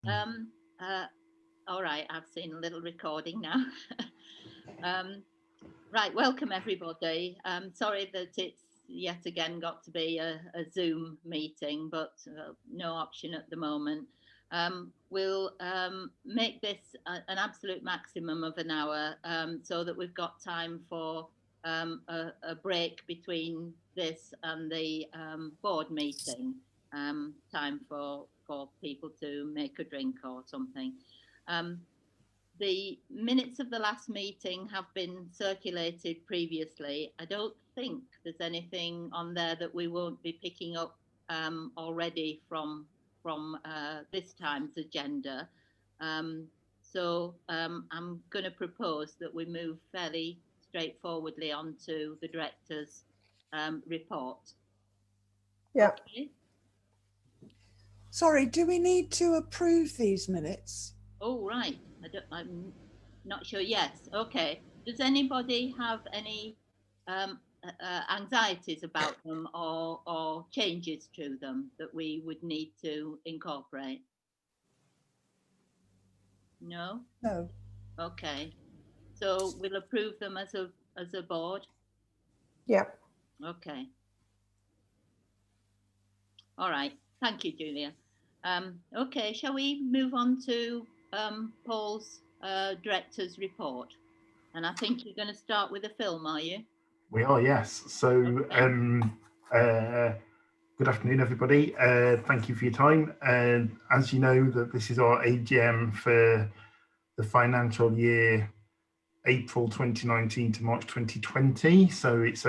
Um, all right, I've seen a little recording now. Right, welcome everybody. Sorry that it's yet again got to be a Zoom meeting, but no option at the moment. We'll make this an absolute maximum of an hour so that we've got time for a break between this and the board meeting, time for people to make a drink or something. The minutes of the last meeting have been circulated previously. I don't think there's anything on there that we won't be picking up already from this time's agenda. So I'm going to propose that we move fairly straightforwardly on to the director's report. Yeah. Okay. Sorry, do we need to approve these minutes? Oh, right. I'm not sure. Yes. Okay. Does anybody have any anxieties about them or changes to them that we would need to incorporate? No? No. Okay. So we'll approve them as a board? Yeah. Okay. All right. Thank you, Julia. Okay, shall we move on to Paul's director's report? And I think you're going to start with a film, are you? We are, yes. So, okay. Good afternoon, everybody. Thank you for your time. As you know, that this is our AGM for the financial year April 2019 to March 2020. So it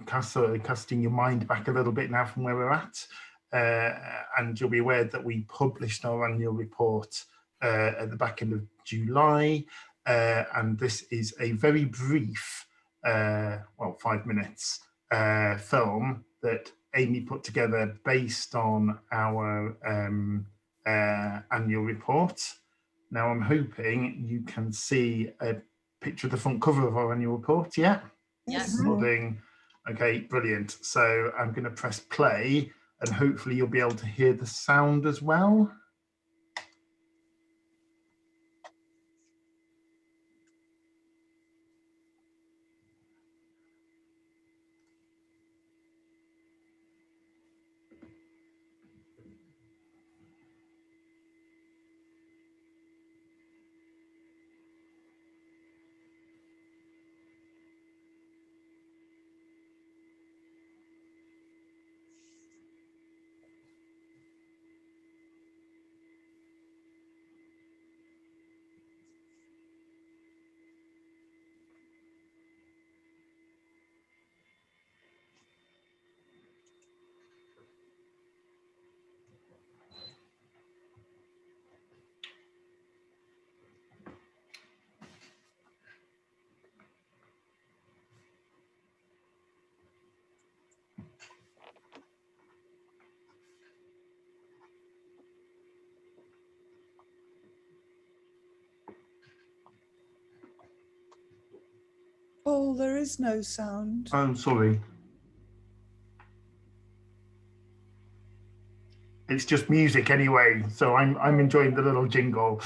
casting your mind back a little bit now from where we're at. And you'll be aware that we published our annual report at the back end of July. And this is a very brief, 5 minutes film that Amy put together based on our annual report. Now I'm hoping you can see a picture of the front cover of our annual report. Yeah? Yes. Nodding. Okay, brilliant. So I'm going to press play and hopefully you'll be able to hear the sound as well. Paul, there is no sound. I'm sorry. It's just music anyway, so I'm enjoying the little jingle.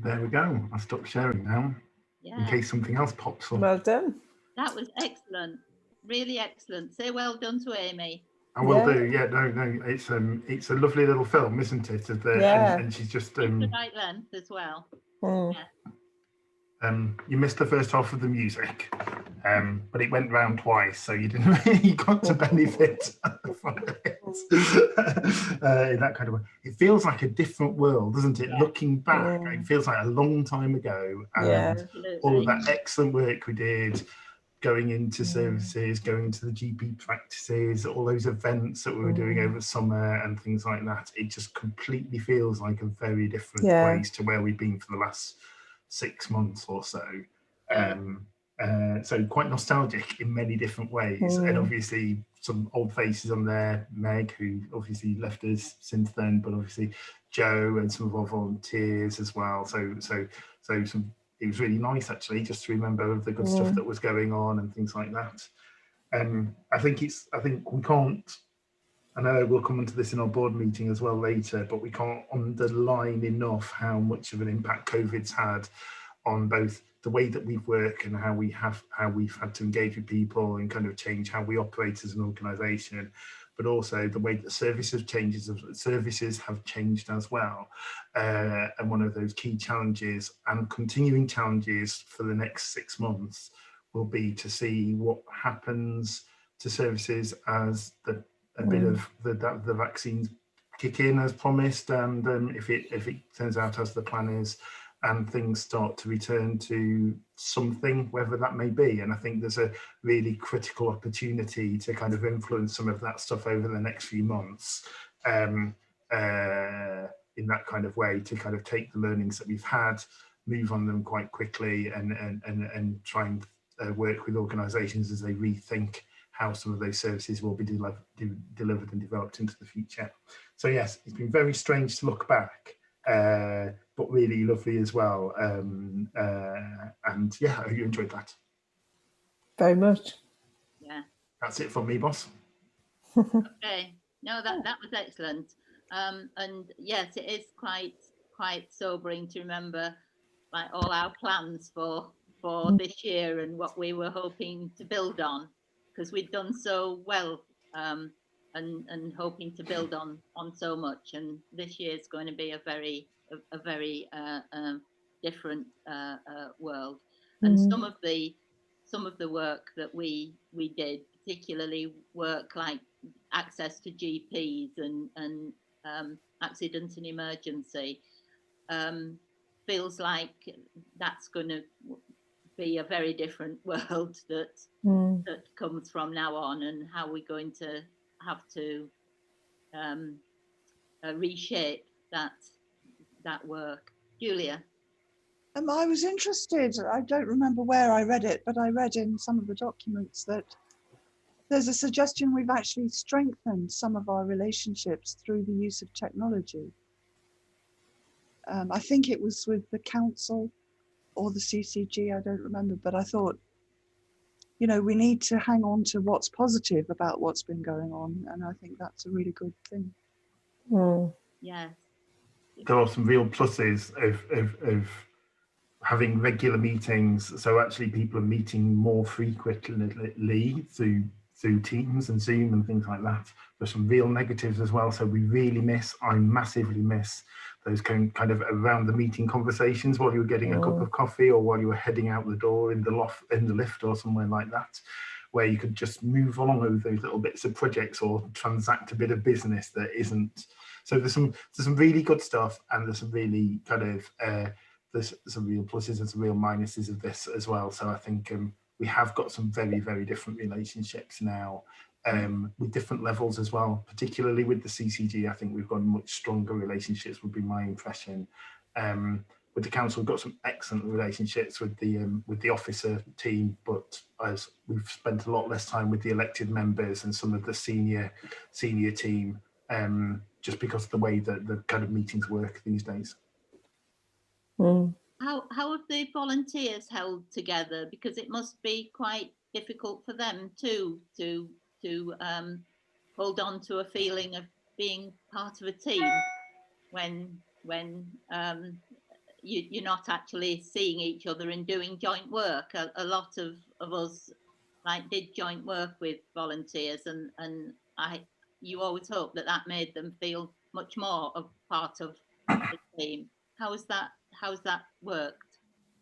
there we go. I'll stop sharing now in Yeah, case something else pops up. Well done. that was excellent. Really excellent. Say well done to Amy. I will Yeah. do. Yeah, no, it's a lovely little film, isn't it? Yeah. And she's just It's the right length as well. Mm. you missed the first half of the music, but it went round twice, so you didn't really got to benefit from it in that kind of way. It feels like a different world, doesn't it? Yeah. Looking back, it feels like a long time ago, and Yeah. all of Absolutely. that excellent work we did, going into services, going to the GP practices, all those events that we were doing over the summer and things like that. It just completely feels like a very different place to where we've been for the last 6 months or so. So quite nostalgic in many different ways. And obviously some old faces on there, Meg, who obviously left us since then, but obviously Joe and some of our volunteers as well. So some, it was really nice actually just to remember the good stuff that was going on and things like that. I think we can't, I know we'll come into this in our board meeting as well later, but we can't underline enough how much of an impact COVID's had on both the way that we work and how we've had to engage with people and kind of change how we operate as an organisation, but also the way that services have changed as well. And one of those key challenges and continuing challenges for the next 6 months will be to see what happens to services as a bit of the vaccines kick in as promised, and if it turns out as the plan is, and things start to return to something, whether that may be. And I think there's a really critical opportunity to kind of influence some of that stuff over the next few months, in that kind of way, to kind of take the learnings that we've had, move on them quite quickly, and try and work with organisations as they rethink how some of those services will be delivered and developed into the future. So yes, it's been very strange to look back, but really lovely as well. And yeah, I hope you enjoyed that. Very much. Yeah. That's it from me, boss. Okay. No, that was excellent. And yes, it is quite sobering to remember like all our plans for this year and what we were hoping to build on, because we'd done so well, and hoping to build on so much. And this year is going to be a very different world. And some of the work that we did, particularly work like access to GPs and accident and emergency, feels like that's going to be a very different world that comes from now on, and how we're going to have to reshape that work. Julia? I was interested, I don't remember where I read it, but I read in some of the documents that there's a suggestion we've actually strengthened some of our relationships through the use of technology. I think it was with the council or the CCG, I don't remember, but I thought, you know, we need to hang on to what's positive about what's been going on, and I think that's a really good thing. Yes. There are some real pluses of having regular meetings. So actually people are meeting more frequently through Teams and Zoom and things like that. There's some real negatives as well. So I massively miss those kind of around the meeting conversations while you were getting a cup of coffee, or while you were heading out the door in the lift or somewhere like that, where you could just move along over those little bits of projects or transact a bit of business that isn't. So there's some really good stuff, and there's some really kind of there's some real pluses and some real minuses of this as well. So I think we have got some very, very different relationships now, with different levels as well, particularly with the CCG. I think we've got much stronger relationships, would be my impression. With the council, we've got some excellent relationships with the officer team, but as we've spent a lot less time with the elected members and some of the senior team, just because of the way that the kind of meetings work these days. How have the volunteers held together? Because it must be quite difficult for them too to hold on to a feeling of being part of a team when you're not actually seeing each other and doing joint work. A lot of us like did joint work with volunteers, and you always hope that made them feel much more a part of the team. How's that worked?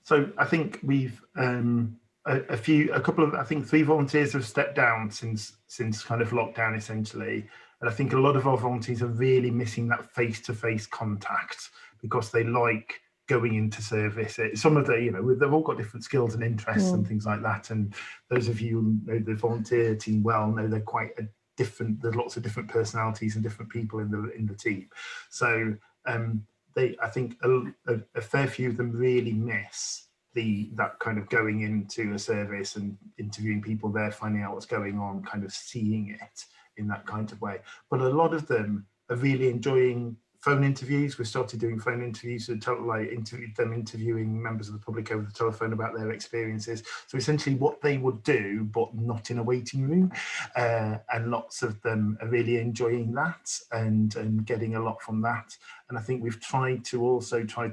So I think we've a couple of, I think 3 volunteers have stepped down since kind of lockdown essentially, and I think a lot of our volunteers are really missing that face-to-face contact because they like going into service. Some of the, they've all got different skills and interests and things like that, and those of you who know the volunteer team well know they're quite different. There's lots of different personalities and different people in the team, so I think a fair few of them really miss that kind of going into a service and interviewing people there, finding out what's going on, kind of seeing it in that kind of way. But a lot of them are really enjoying phone interviews. We started doing phone interviews, so interviewing members of the public over the telephone about their experiences. So essentially what they would do, but not in a waiting room. And lots of them are really enjoying that and getting a lot from that. And I think we've tried to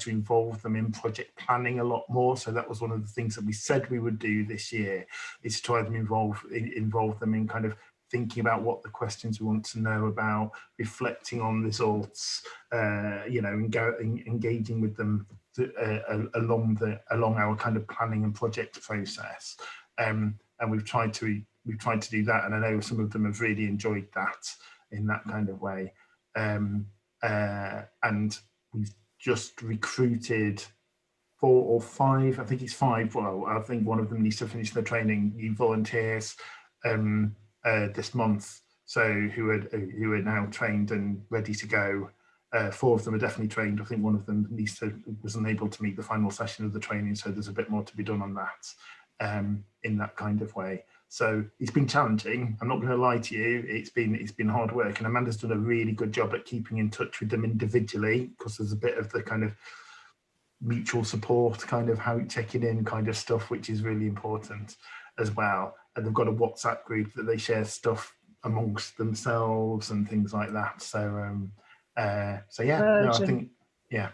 involve them in project planning a lot more. So that was one of the things that we said we would do this year, is to try to involve them in kind of thinking about what the questions we want to know about, reflecting on results, engaging with them along our kind of planning and project process. And we've tried to do that, and I know some of them have really enjoyed that in that kind of way. And we've just recruited 4 or 5, I think it's 5. Well, I think one of them needs to finish their training, new volunteers this month, so who are now trained and ready to go. 4 of them are definitely trained. I think one of them was unable to meet the final session of the training, so there's a bit more to be done on that in that kind of way. So it's been challenging. I'm not going to lie to you. It's been hard work, and Amanda's done a really good job at keeping in touch with them individually, because there's a bit of the kind of mutual support, kind of how checking in kind of stuff, which is really important as well. And they've got a WhatsApp group that they share stuff amongst themselves and things like that. So yeah, no, I think, yeah.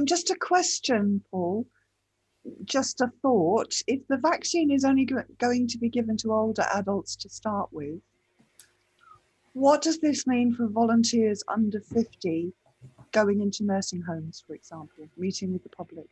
Just a question, Paul. Just a thought. If the vaccine is only going to be given to older adults to start with, what does this mean for volunteers under 50 going into nursing homes, for example, meeting with the public?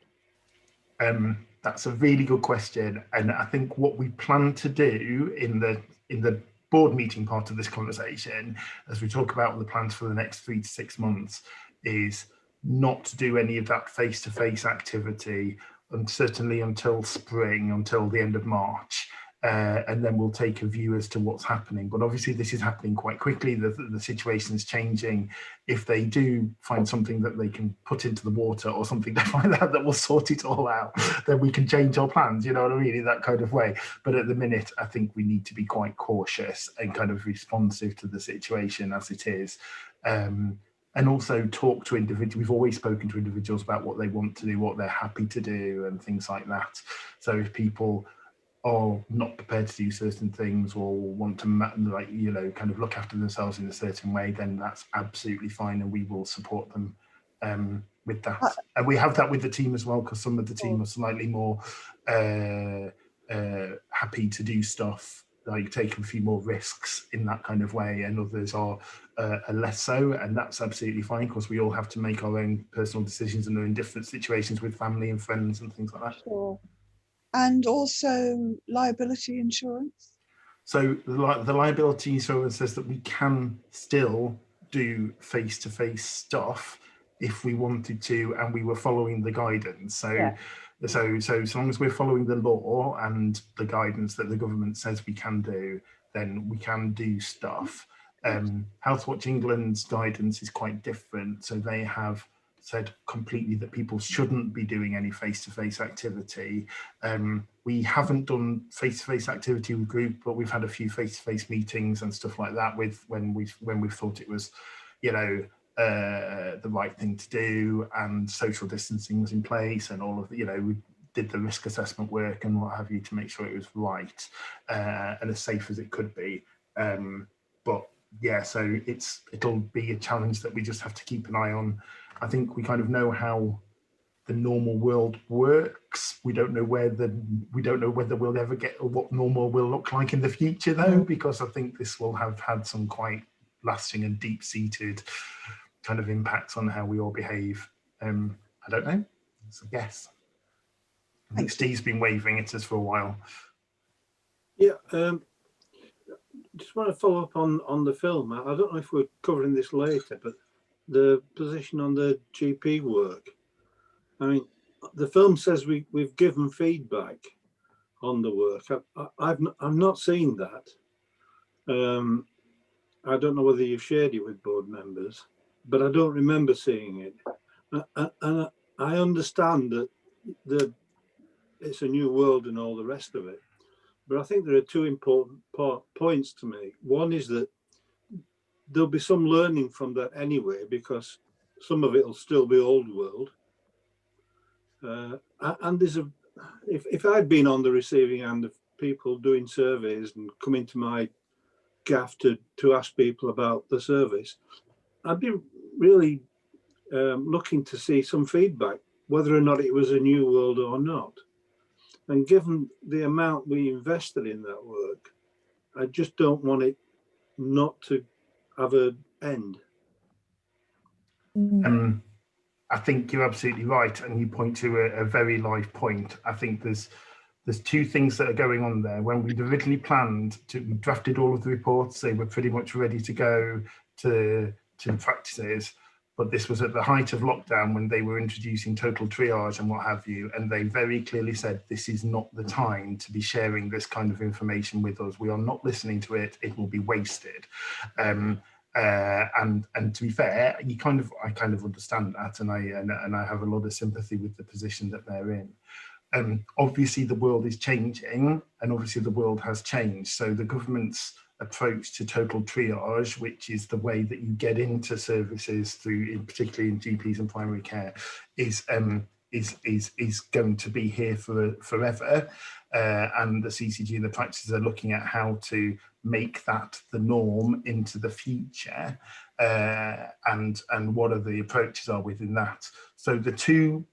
That's a really good question, and I think what we plan to do in the board meeting part of this conversation, as we talk about the plans for the next 3 to 6 months, is not to do any of that face-to-face activity, and certainly until spring, until the end of March. And then we'll take a view as to what's happening. But obviously this is happening quite quickly. The situation's changing. If they do find something that they can put into the water or something like that will sort it all out, then we can change our plans, you know what I mean, in that kind of way. But at the minute, I think we need to be quite cautious and kind of responsive to the situation as it is. And also talk to individuals. We've always spoken to individuals about what they want to do, what they're happy to do, and things like that. So if people are not prepared to do certain things or want to kind of look after themselves in a certain way, then that's absolutely fine, and we will support them with that. And we have that with the team as well, because some of the team are slightly more happy to do stuff, like take a few more risks in that kind of way, and others are less so, and that's absolutely fine, because we all have to make our own personal decisions and are in different situations with family and friends and things like that. Sure. And also liability insurance? So the liability insurance says that we can still do face-to-face stuff if we wanted to, and we were following the guidance. So, yeah. So as long as we're following the law and the guidance that the government says we can do, then we can do stuff. Healthwatch England's guidance is quite different. So they have said completely that people shouldn't be doing any face-to-face activity. We haven't done face-to-face activity with group, but we've had a few face-to-face meetings and stuff like that with when we've thought it was, the right thing to do, and social distancing was in place, and all of the, we did the risk assessment work and what have you to make sure it was right and as safe as it could be. But yeah, so it'll be a challenge that we just have to keep an eye on I think we kind of know how the normal world works. We don't know whether we'll ever get what normal will look like in the future, though, because I think this will have had some quite lasting and deep-seated kind of impacts on how we all behave. I don't know. It's a guess. I think Steve's been waving at us for a while. Yeah, just want to follow up on the film. I don't know if we're covering this later, but the position on the GP work. I mean, the film says we've given feedback on the work. I've not seen that. I don't know whether you've shared it with board members, but I don't remember seeing it. And I understand that it's a new world and all the rest of it. But I think there are two important points to make. One is that there'll be some learning from that anyway, because some of it will still be old world. And there's if I'd been on the receiving end of people doing surveys and coming to my gaff to ask people about the service, I'd be really looking to see some feedback, whether or not it was a new world or not. And given the amount we invested in that work, I just don't want it not to have an end. I think you're absolutely right, and you point to a very live point. I think there's two things that are going on there. When we'd originally planned we drafted all of the reports, they were pretty much ready to go to the practices, but this was at the height of lockdown when they were introducing total triage and what have you, and they very clearly said this is not the time to be sharing this kind of information with us. We are not listening to it. It will be wasted. And to be fair, I kind of understand that, and I have a lot of sympathy with the position that they're in. Obviously, the world is changing, and obviously the world has changed. So the government's approach to total triage, which is the way that you get into services particularly in GPs and primary care, is going to be here forever. And the CCG and the practices are looking at how to make that the norm into the future, and what are the approaches are within that. So the two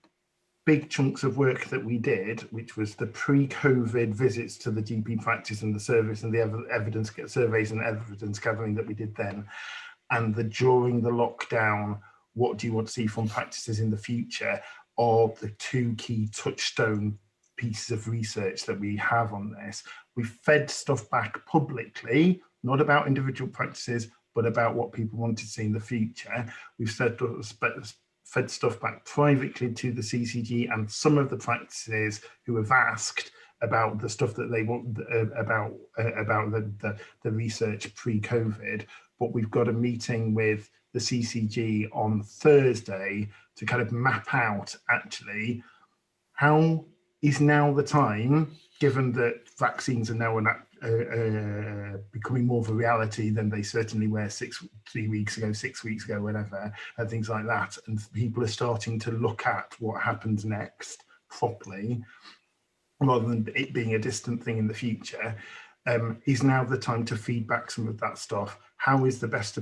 big chunks of work that we did, which was the pre-COVID visits to the GP practice and the service and the evidence surveys and evidence gathering that we did then, and the during the lockdown, what do you want to see from practices in the future, are the two key touchstone pieces of research that we have on this. We fed stuff back publicly, not about individual practices, but about what people wanted to see in the future. We've fed stuff back privately to the CCG and some of the practices who have asked about the stuff that they want about the research pre-COVID. But we've got a meeting with the CCG on Thursday to kind of map out actually how is now the time, given that vaccines are now becoming more of a reality than they certainly were 6 weeks ago, whatever, and things like that. And people are starting to look at what happens next properly, rather than it being a distant thing in the future. Is now the time to feed back some of that stuff. What is the best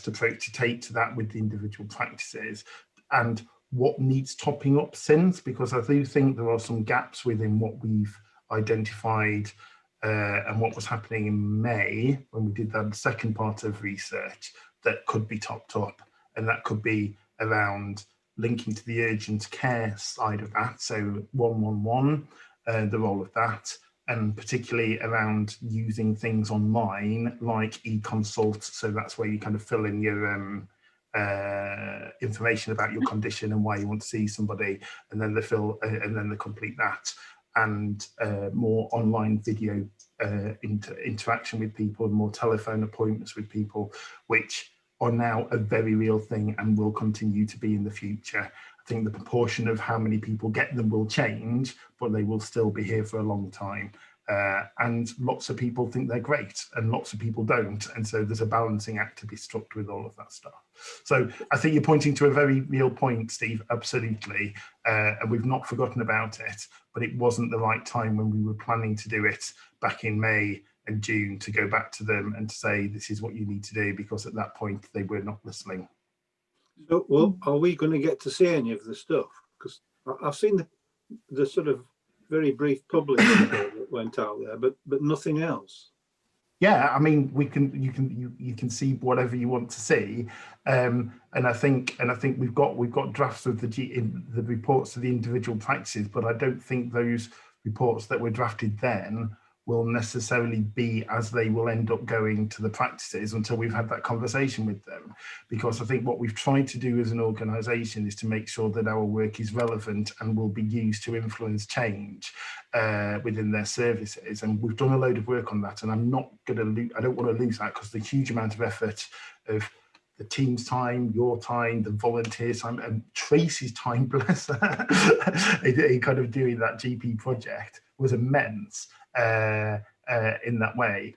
approach to take to that with the individual practices, and what needs topping up since? Because I do think there are some gaps within what we've identified and what was happening in May when we did that second part of research that could be topped up, and that could be around linking to the urgent care side of that, so 111, the role of that, and particularly around using things online like e-consult. So that's where you kind of fill in your information about your condition and why you want to see somebody, and then they complete that, and more online video interaction with people, and more telephone appointments with people, which are now a very real thing and will continue to be in the future. I think the proportion of how many people get them will change, but they will still be here for a long time. And lots of people think they're great and lots of people don't. And so there's a balancing act to be struck with all of that stuff. So I think you're pointing to a very real point, Steve, absolutely. And we've not forgotten about it, but it wasn't the right time when we were planning to do it back in May and June to go back to them and to say, this is what you need to do, because at that point they were not listening. So, well, are we going to get to see any of the stuff? Because I've seen the sort of very brief public report that went out there, but nothing else. Yeah, I mean, you can see whatever you want to see, and I think we've got drafts of the reports of the individual practices, but I don't think those reports that were drafted then will necessarily be as they will end up going to the practices until we've had that conversation with them. Because I think what we've tried to do as an organisation is to make sure that our work is relevant and will be used to influence change within their services, and we've done a load of work on that. And I'm not going to I don't want to lose that, because the huge amount of effort of the team's time, your time, the volunteers' time, and Tracy's time, bless her, in kind of doing that GP project was immense in that way.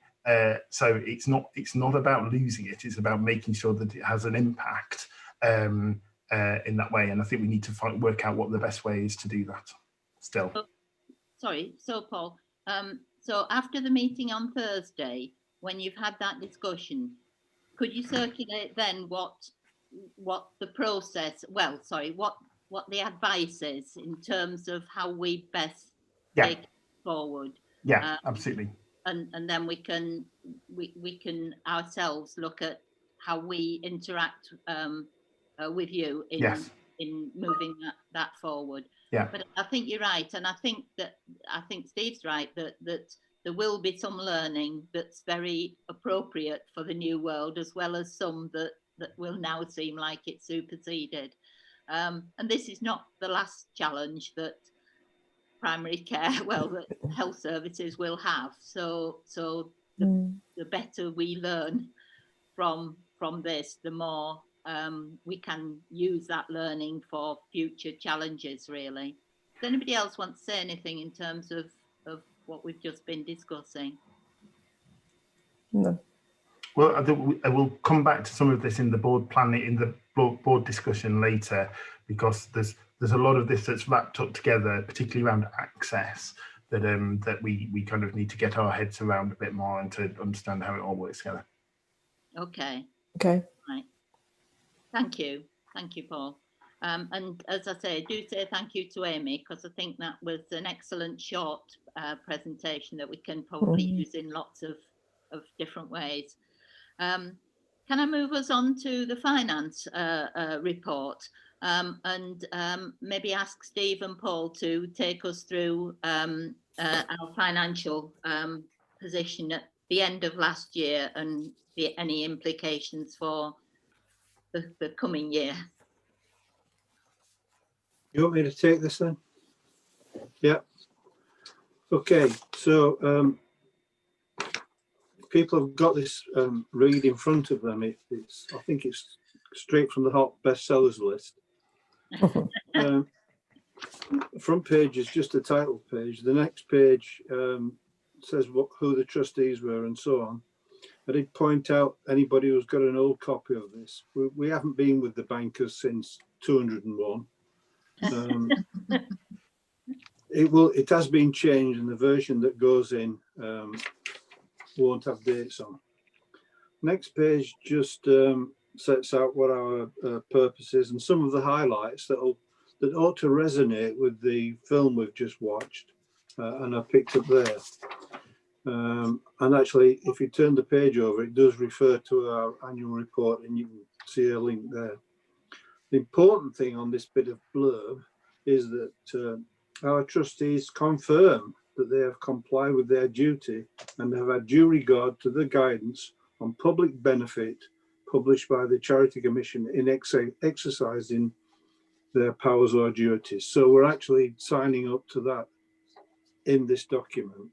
So it's not about losing it; it's about making sure that it has an impact in that way. And I think we need to work out what the best way is to do that. Still, sorry. So Paul, so after the meeting on Thursday, when you've had that discussion, could you circulate then what the process? Well, sorry, what the advice is in terms of how we best take it forward? Yeah, absolutely. And then we can ourselves look at how we interact with you in moving that forward. Yeah. But I think you're right, and I think Steve's right that there will be some learning that's very appropriate for the new world, as well as some that will now seem like it's superseded. And this is not the last challenge that primary care, that health services will have. So the better we learn from this, the more we can use that learning for future challenges, really. Does anybody else want to say anything in terms of what we've just been discussing? No. Well, I will come back to some of this in the board planning, in the board discussion later, because there's a lot of this that's wrapped up together, particularly around access, that we kind of need to get our heads around a bit more and to understand how it all works together. Okay. Right. Thank you, Paul. And as I say, do say thank you to Amy, because I think that was an excellent short presentation that we can probably use in lots of different ways. Can I move us on to the finance report, and maybe ask Steve and Paul to take us through our financial position at the end of last year and any implications for the coming year. You want me to take this then? Yeah. Okay, so people have got this read in front of them. I think it's straight from the hot bestsellers list. Front page is just a title page. The next page says who the trustees were and so on. I did point out anybody who's got an old copy of this. We haven't been with the bankers since 201. It has been changed, and the version that goes in won't have dates on. Next page just sets out what our purpose is and some of the highlights that ought to resonate with the film we've just watched, and I picked up there. And actually, if you turn the page over, it does refer to our annual report, and you can see a link there. The important thing on this bit of blurb is that our trustees confirm that they have complied with their duty and have had due regard to the guidance on public benefit published by the Charity Commission in exercising their powers or duties. So we're actually signing up to that in this document.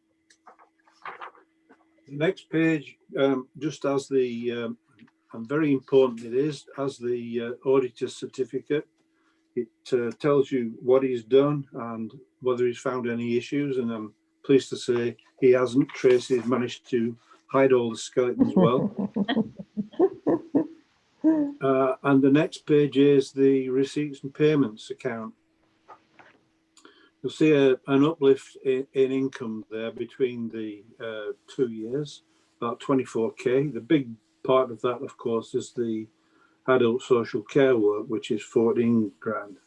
The next page, just as the, and very important it is, as the auditor's certificate. It tells you what he's done and whether he's found any issues, and I'm pleased to say he hasn't. Tracy's managed to hide all the skeletons well. And the next page is the receipts and payments account. You'll see an uplift in income there between the 2 years, about 24k. The big part of that, of course, is the adult social care work, which is 14 grand.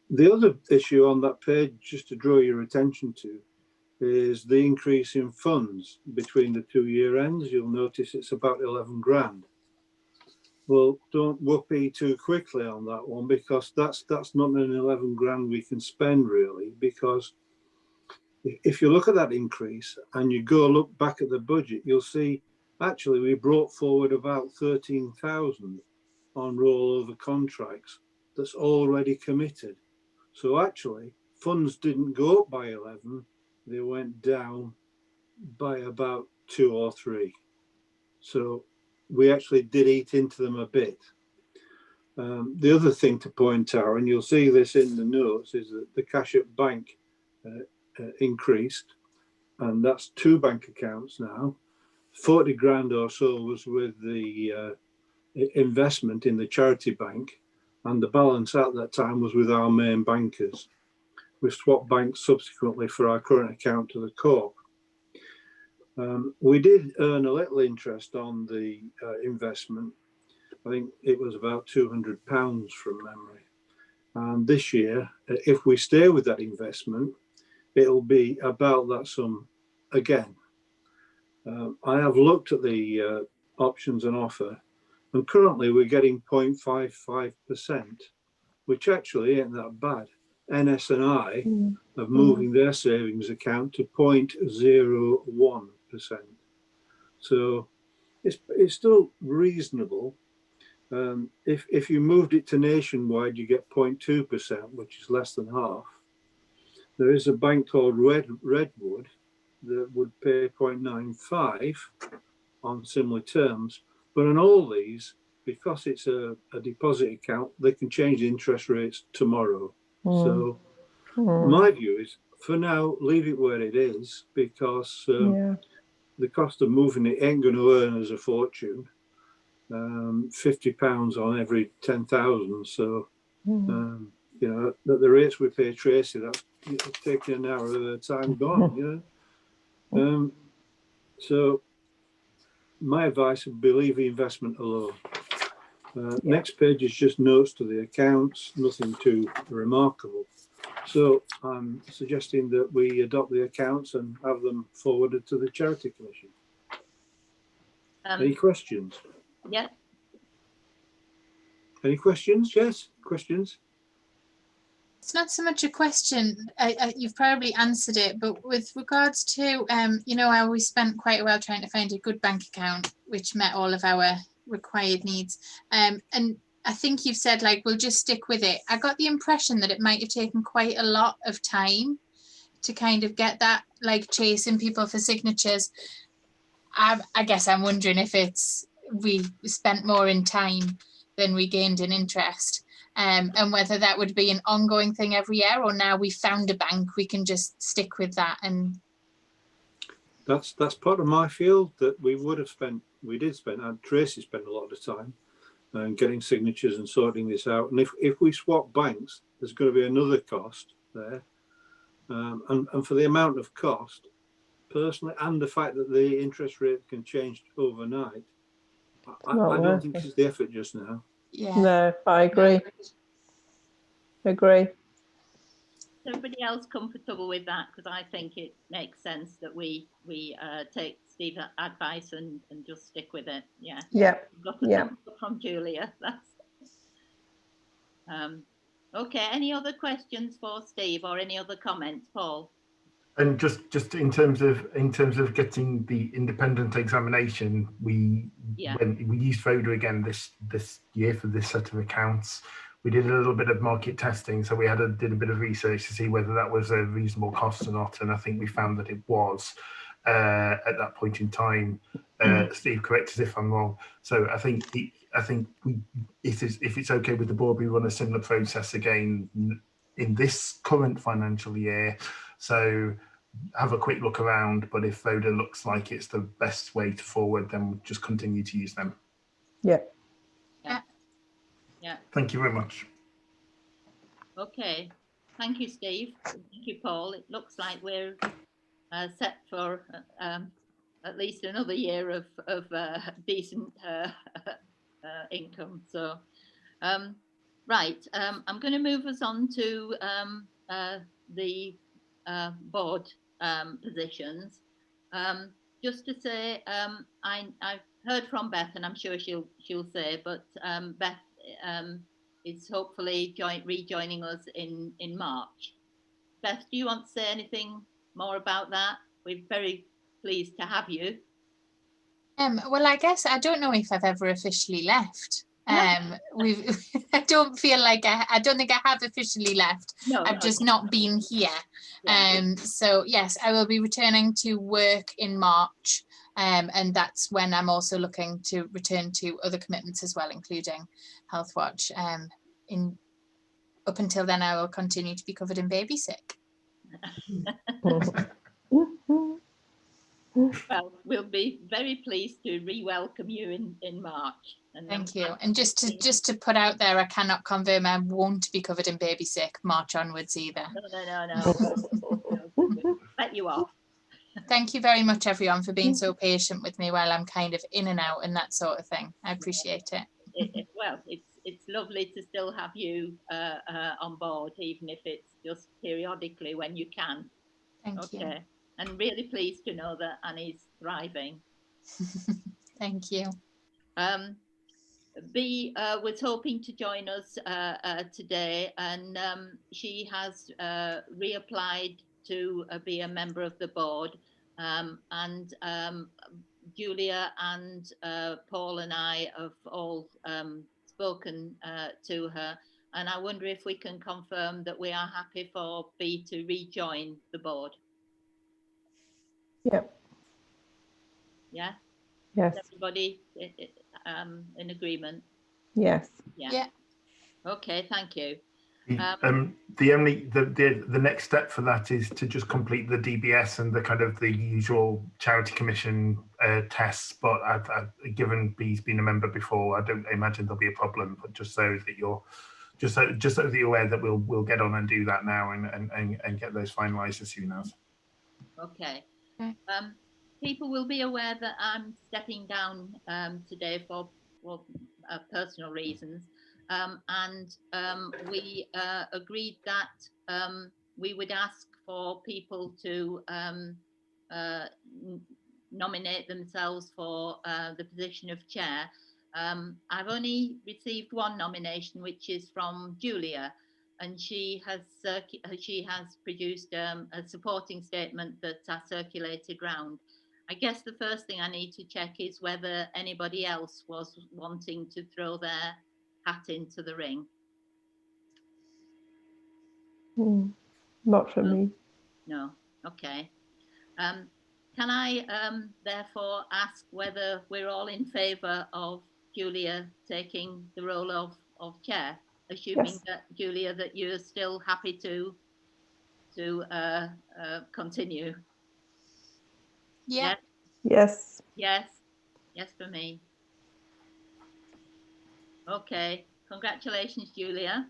The other issue on that page, just to draw your attention to, is the increase in funds between the 2 year ends. You'll notice it's about 11 grand. Well, don't whoopee too quickly on that one, because that's not an 11 grand we can spend really, because if you look at that increase and you go look back at the budget, you'll see actually we brought forward about 13,000 on rollover contracts that's already committed. So actually funds didn't go up by 11, they went down by about 2 or 3. So we actually did eat into them a bit. The other thing to point out, and you'll see this in the notes, is that the cash at bank increased, and that's 2 bank accounts now. 40 grand or so was with the investment in the charity bank, and the balance at that time was with our main bankers. We swapped banks subsequently for our current account to the co-op. We did earn a little interest on the investment. I think it was about £200 from memory. And this year, if we stay with that investment, it'll be about that sum again. I have looked at the options on offer, and currently we're getting 0.55%, which actually ain't that bad. NS&I are moving their savings account to 0.01%. So it's still reasonable. If you moved it to nationwide, you get 0.2%, which is less than half. There is a bank called Redwood that would pay 0.95 on similar terms. But on all these, because it's a deposit account, they can change the interest rates tomorrow. So my view is, for now, leave it where it is, because the cost of moving it ain't going to earn us a fortune. £50 on every 10,000. So, you know, at the rates we pay Tracy, that's taking an hour of their time gone, you know. So my advice would be leave the investment alone. Next page is just notes to the accounts, nothing too remarkable. So I'm suggesting that we adopt the accounts and have them forwarded to the Charity Commission. Any questions? Yeah. Any questions? Yes, questions? It's not so much a question. You've probably answered it, but with regards to, you know, how we spent quite a while trying to find a good bank account which met all of our required needs. And I think you've said, like, we'll just stick with it. I got the impression that it might have taken quite a lot of time to kind of get that, like, chasing people for signatures. I guess I'm wondering if it's we spent more in time than we gained in interest. And whether that would be an ongoing thing every year, or now we found a bank, we can just stick with that. And that's part of my field that we did spend, and Tracy spent a lot of the time getting signatures and sorting this out. And if we swap banks, there's going to be another cost there. And for the amount of cost, personally, and the fact that the interest rate can change overnight, I don't think it's the effort just now. yeah. No, I agree. Agree. Is everybody else comfortable with that? Because I think it makes sense that we take Steve's advice and just stick with it. Yeah. Yeah. Got a thumbs up from Julia. That's okay. Any other questions for Steve, or any other comments, Paul? And just in terms of getting the independent examination, we used Voda again this year for this set of accounts. We did a little bit of market testing, so we did a bit of research to see whether that was a reasonable cost or not, and I think we found that it was at that point in time. Steve, correct us if I'm wrong. So I think if it's okay with the board, we run a similar process again in this current financial year. So have a quick look around, but if Voda looks like it's the best way to forward, then we'll just continue to use them. Yeah. Thank you very much. Okay, thank you, Steve. Thank you, Paul. It looks like we're set for at least another year of decent income. So, right, I'm going to move us on to the board positions. Just to say, I've heard from Beth, and I'm sure she'll say, but Beth is hopefully rejoining us in March. Beth, do you want to say anything more about that? We're very pleased to have you. Well, I guess I don't know if I've ever officially left. I don't feel like I don't think I have officially left. No, I've just not been here. Yeah. So yes, I will be returning to work in March. And that's when I'm also looking to return to other commitments as well, including Healthwatch. Up until then, I will continue to be covered in baby sick. Well, we'll be very pleased to re-welcome you in March. And thank you. And just to put out there, I cannot confirm I won't be covered in baby sick March onwards either. No. Let you off. Thank you very much, everyone, for being so patient with me while I'm kind of in and out and that sort of thing. I appreciate it. Well, it's lovely to still have you on board, even if it's just periodically when you can. Thank you. And really pleased to know that Annie's thriving. Thank you. Bea was hoping to join us today, and she has reapplied to be a member of the board. And Julia and Paul and I have all spoken to her, and I wonder if we can confirm that we are happy for Bea to rejoin the board. Yep. Yeah. Yes. Is everybody in agreement? Yes. Yeah. Okay, thank you. The next step for that is to just complete the DBS and the kind of the usual charity commission tests. But given Bea's been a member before, I don't imagine there'll be a problem. But just so that you're aware that we'll get on and do that now and get those finalised as soon as. Okay. People will be aware that I'm stepping down today for personal reasons. And we agreed that we would ask for people to nominate themselves for the position of chair. I've only received one nomination, which is from Julia, and she has produced a supporting statement that I circulated round. I guess the first thing I need to check is whether anybody else was wanting to throw their hat into the ring. Not for me. No. Okay. Can I therefore ask whether we're all in favour of Julia taking the role of chair, assuming that Julia, that you're still happy to continue? Yeah. Yes. Yes. Yes for me. Okay. Congratulations, Julia.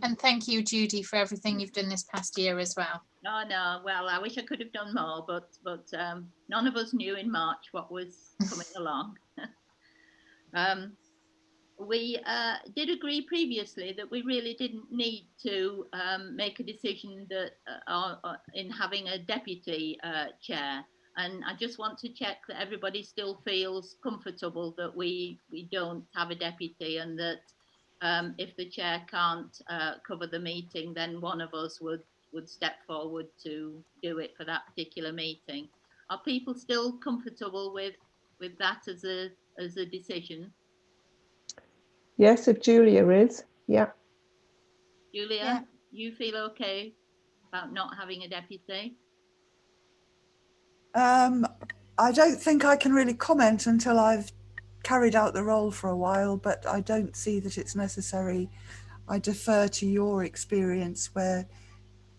And thank you, Judy, for everything you've done this past year as well. Oh, no. Well, I wish I could have done more, but none of us knew in March what was coming along. We did agree previously that we really didn't need to make a decision that in having a deputy chair. And I just want to check that everybody still feels comfortable that we don't have a deputy, and that if the chair can't cover the meeting, then one of us would step forward to do it for that particular meeting. Are people still comfortable with that as a decision? Yes, if Julia is. Yeah. Julia, you feel okay about not having a deputy? I don't think I can really comment until I've carried out the role for a while, but I don't see that it's necessary. I defer to your experience where,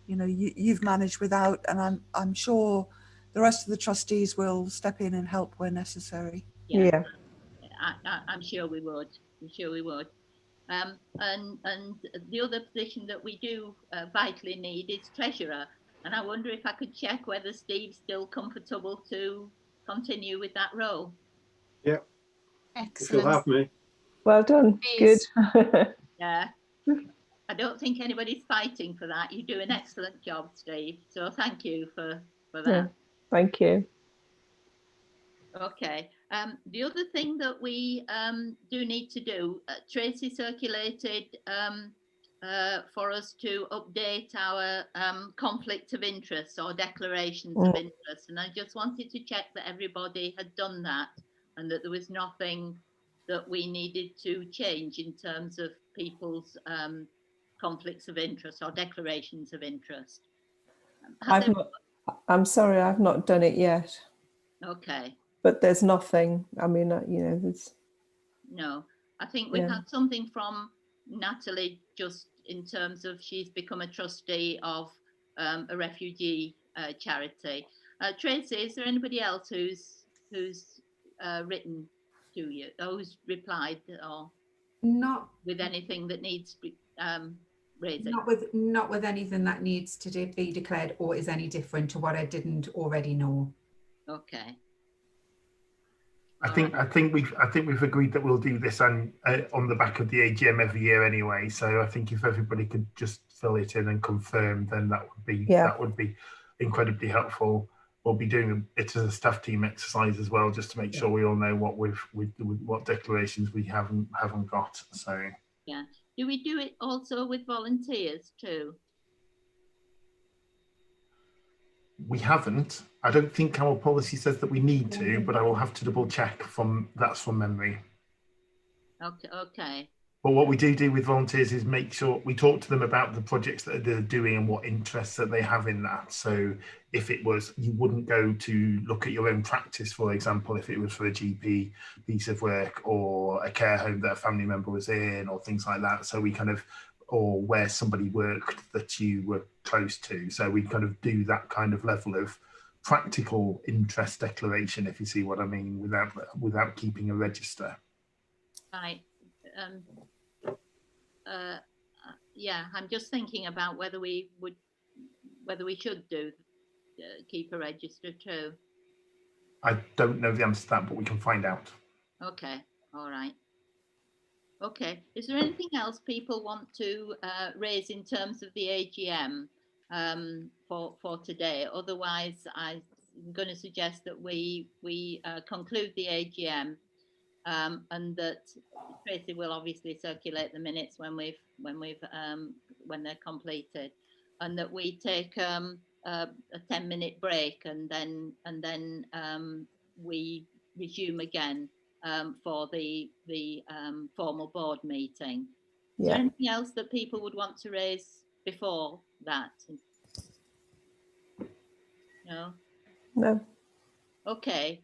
you know, you've managed without, and I'm sure the rest of the trustees will step in and help where necessary. Yeah. I'm sure we would. I'm sure we would. And the other position that we do vitally need is treasurer. And I wonder if I could check whether Steve's still comfortable to continue with that role. Yeah. Excellent. If you'll have me. Well done. Good. Please. Yeah. I don't think anybody's fighting for that. You do an excellent job, Steve. So thank you for Yeah, that. thank you. Okay. The other thing that we do need to do, Tracy circulated for us to update our conflict of interest or declarations of interest. And I just wanted to check that everybody had done that and that there was nothing that we needed to change in terms of people's conflicts of interest or declarations of interest. I'm sorry, I've not done it yet. Okay. But there's nothing. I mean, you know, there's. No, I think we've had something from Natalie just in terms of she's become a trustee of a refugee charity. Tracy, is there anybody else who's written to you, who's replied, or Not with anything that needs raising? not with anything that needs to be declared or is any different to what I didn't already know. Okay. I think we've agreed that we'll do this on the back of the AGM every year anyway. So I think if everybody could just fill it in and confirm, then that would be incredibly helpful. We'll be doing it as a staff team exercise as well, just to make sure we all know what declarations we haven't got. So yeah, do we do it also with volunteers too? we haven't. I don't think our policy says that we need to, but I will have to double check that's from memory. Okay. But what we do with volunteers is make sure we talk to them about the projects that they're doing and what interests that they have in that. So if it was, you wouldn't go to look at your own practice, for example, if it was for a GP piece of work or a care home that a family member was in or things like that. So we kind of, or where somebody worked that you were close to. So we kind of do that kind of level of practical interest declaration, if you see what I mean, without keeping a register. Right. Yeah, I'm just thinking about whether we should keep a register too. I don't know the answer to that, but we can find out. Okay. All right. Okay. Is there anything else people want to raise in terms of the AGM for today? Otherwise, I'm going to suggest that we conclude the AGM. And that Tracy will obviously circulate the minutes when they're completed, and that we take a 10-minute break and then we resume again for the formal board meeting. Is there anything else that people would want to raise before that? No. No. Okay.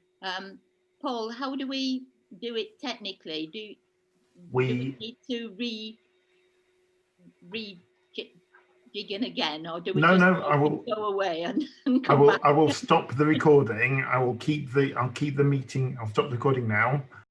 Paul, how do we do it technically? Do we need to dig in again, or do we go away and come back? I will stop the recording. I'll keep the meeting. I'll stop the recording now.